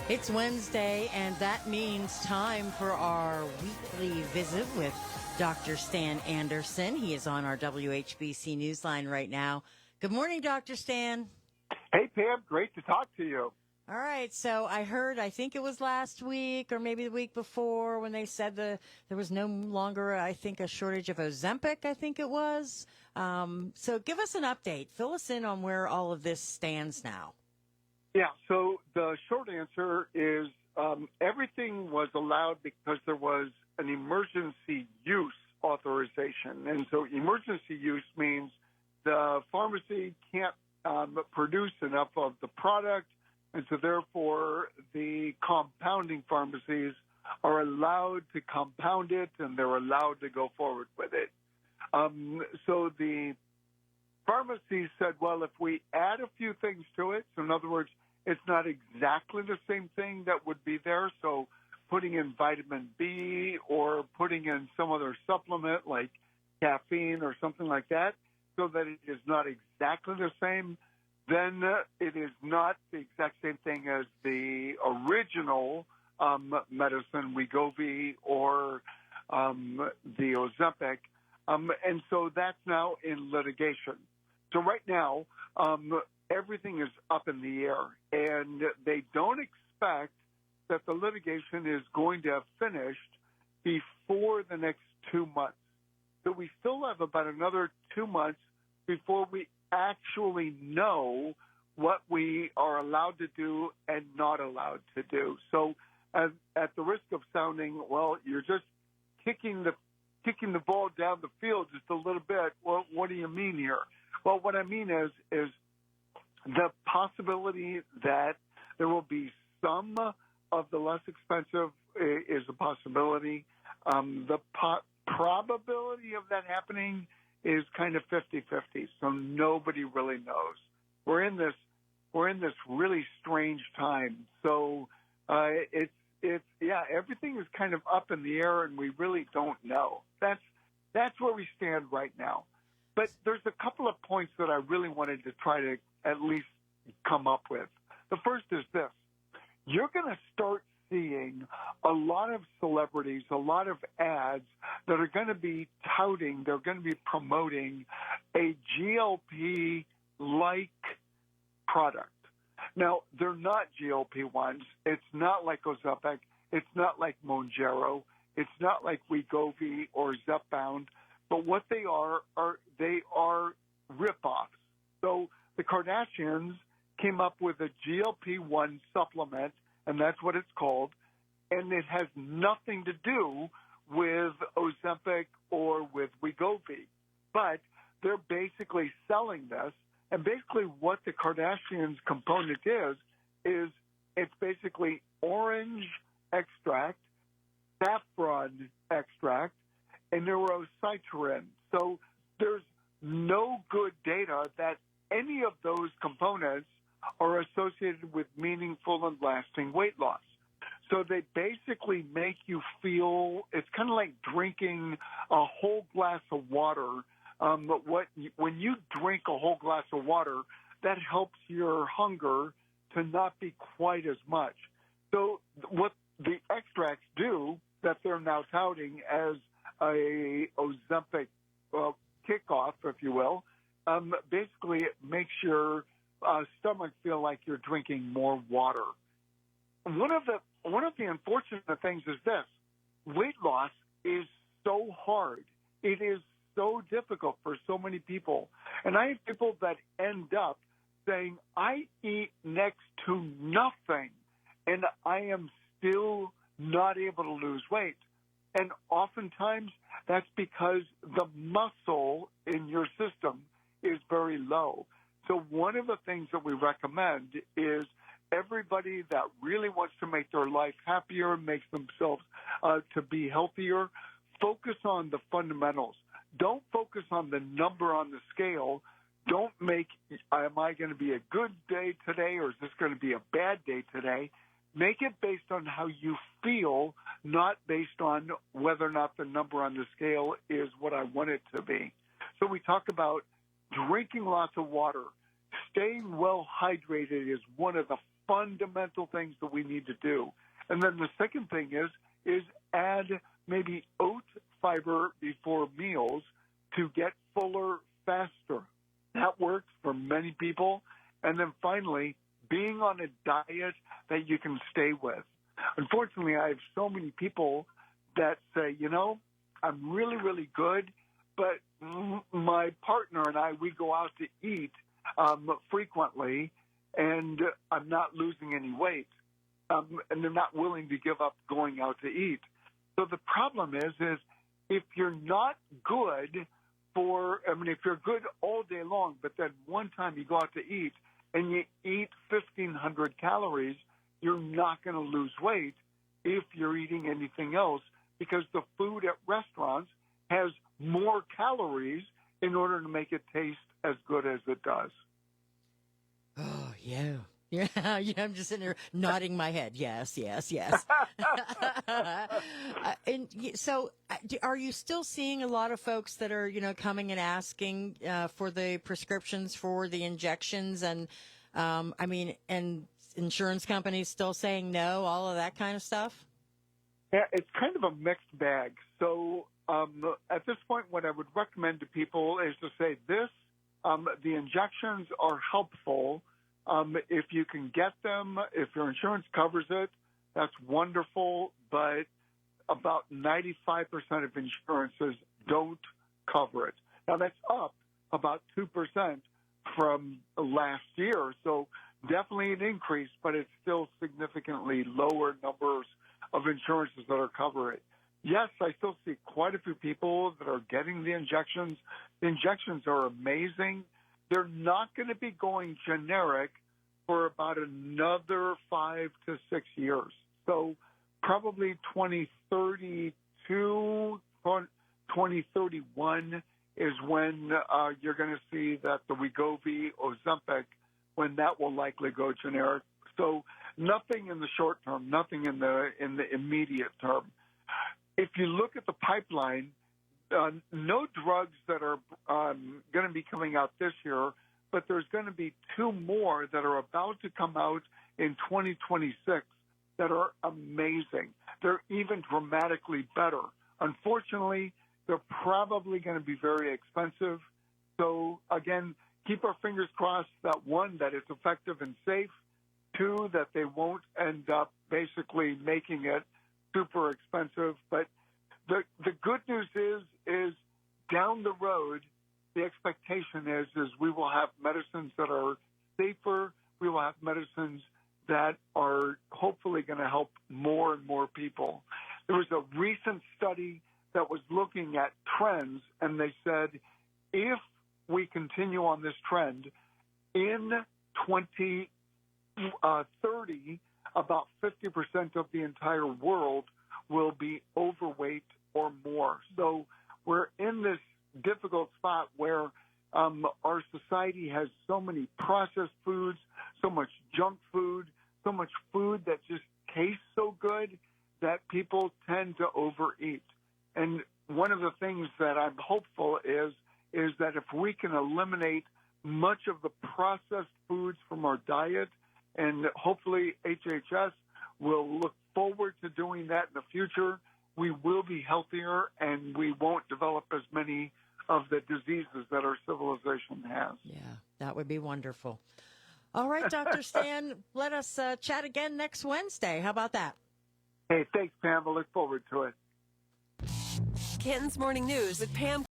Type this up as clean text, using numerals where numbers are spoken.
It's Wednesday, and that means time for our weekly visit with Dr. Stan Anderson. He is on our WHBC Newsline right now. Good morning, Dr. Stan. Hey, Pam. Great to talk to you. All right, so I heard, I think it was last week or maybe the week before when they said there was no longer, I think, a shortage of Ozempic, I think it was. So give us an update. Fill us in on where all of this stands now. Yeah, so the short answer is everything was allowed because there was an emergency use authorization. And so emergency use means the pharmacy can't produce enough of the product, and so therefore the compounding pharmacies are allowed to compound it, and they're allowed to go forward with it. So the pharmacy said, well, if we add a few things to it, so in other words, it's not exactly the same thing that would be there, so putting in vitamin B or putting in some other supplement like caffeine or something like that, so that it is not exactly the same, then it is not the exact same thing as the original medicine, Wegovy or the Ozempic. And so that's now in litigation. So right now, everything is up in the air, and they don't expect that the litigation is going to have finished before the next 2 months. So we still have about another 2 months before we actually know what we are allowed to do and not allowed to do. So at the risk of sounding, well, you're just kicking the ball down the field just a little bit. Well, what do you mean here? Well, what I mean is the possibility that there will be some of the less expensive is a possibility. The probability of that happening is kind of 50-50, so nobody really knows. We're in this really strange time. So everything is kind of up in the air, and we really don't know. That's where we stand right now. But there's a couple of points that I really wanted to try to at least come up with. The first is this. You're going to start seeing a lot of celebrities, a lot of ads that are going to be touting, they're going to be promoting a GLP-like product. Now, they're not GLP-1s. It's not like Ozempic. It's not like Mounjaro. It's not like Wegovy or Zepbound. But what they are rip-offs. So the Kardashians came up with a GLP-1 supplement, and that's what it's called, and it has nothing to do with Ozempic or with Wegovy. But they're basically selling this, and basically what the Kardashians component is it's basically orange extract, saffron extract, and neurocytrin. So there's no good data that any of those components are associated with meaningful and lasting weight loss. So they basically make you feel, it's kind of like drinking a whole glass of water. When you drink a whole glass of water, that helps your hunger to not be quite as much. So what the extracts do that they're now touting as a Ozempic kickoff, if you will, basically it makes your stomach feel like you're drinking more water. One of the unfortunate things is this: weight loss is so hard. It is so difficult for so many people, and I have people that end up saying, "I eat next to nothing, and I am still not able to lose weight." And oftentimes that's because the muscle in your system is very low. So one of the things that we recommend is everybody that really wants to make their life happier, makes themselves to be healthier, focus on the fundamentals. Don't focus on the number on the scale. Don't make, am I going to be a good day today or is this going to be a bad day today? Make it based on how you feel, not based on whether or not the number on the scale is what I want it to be. So we talk about drinking lots of water. Staying well hydrated is one of the fundamental things that we need to do. And then the second thing is add maybe oat fiber before meals to get fuller faster. That works for many people. And then finally, being on a diet that you can stay with. Unfortunately, I have so many people that say, I'm really, really good, but my partner and I, we go out to eat frequently, and I'm not losing any weight. And they're not willing to give up going out to eat. So the problem is if you're not good if you're good all day long, but then one time you go out to eat and you eat 1,500 calories, you're not going to lose weight if you're eating anything else, because the food at restaurants has more calories in order to make it taste as good as it does. Oh, yeah. Yeah, I'm just sitting there nodding my head. Yes. And so are you still seeing a lot of folks that are, coming and asking for the prescriptions for the injections and, and insurance companies still saying no, all of that kind of stuff? Yeah, it's kind of a mixed bag. So at this point, what I would recommend to people is to say this, the injections are helpful. If you can get them, if your insurance covers it, that's wonderful, but about 95% of insurances don't cover it. Now, that's up about 2% from last year, so definitely an increase, but it's still significantly lower numbers of insurances that are covering it. Yes, I still see quite a few people that are getting the injections. The injections are amazing. They're not going to be going generic for about another 5 to 6 years. So probably 2032, 2031 is when you're going to see that the Wegovy, Ozempic, when that will likely go generic. So nothing in the short term, nothing in the immediate term. If you look at the pipeline, no drugs that are going to be coming out this year, but there's going to be 2 more that are about to come out in 2026 that are amazing. They're even dramatically better. Unfortunately, they're probably going to be very expensive. So, again, keep our fingers crossed that, 1, that it's effective and safe, 2, that they won't end up basically making it super expensive. But the good news is down the road, the expectation is we will have medicines that are safer. We will have medicines that are hopefully going to help more and more people. There was a recent study that was looking at trends, and they said if we continue on this trend, in 2030, about 50% of the entire world will be overweight or more. So we're in this difficult spot where our society has so many processed foods, so much junk food, so much food that just tastes so good that people tend to overeat. And one of the things that I'm hopeful is that if we can eliminate much of the processed foods from our diet, and hopefully HHS will look forward to doing that in the future, we will be healthier and we won't develop as many of the diseases that our civilization has. Yeah, that would be wonderful. All right, Dr. Stan, let us chat again next Wednesday. How about that? Hey, thanks, Pam. I look forward to it. Canton's Morning News with Pam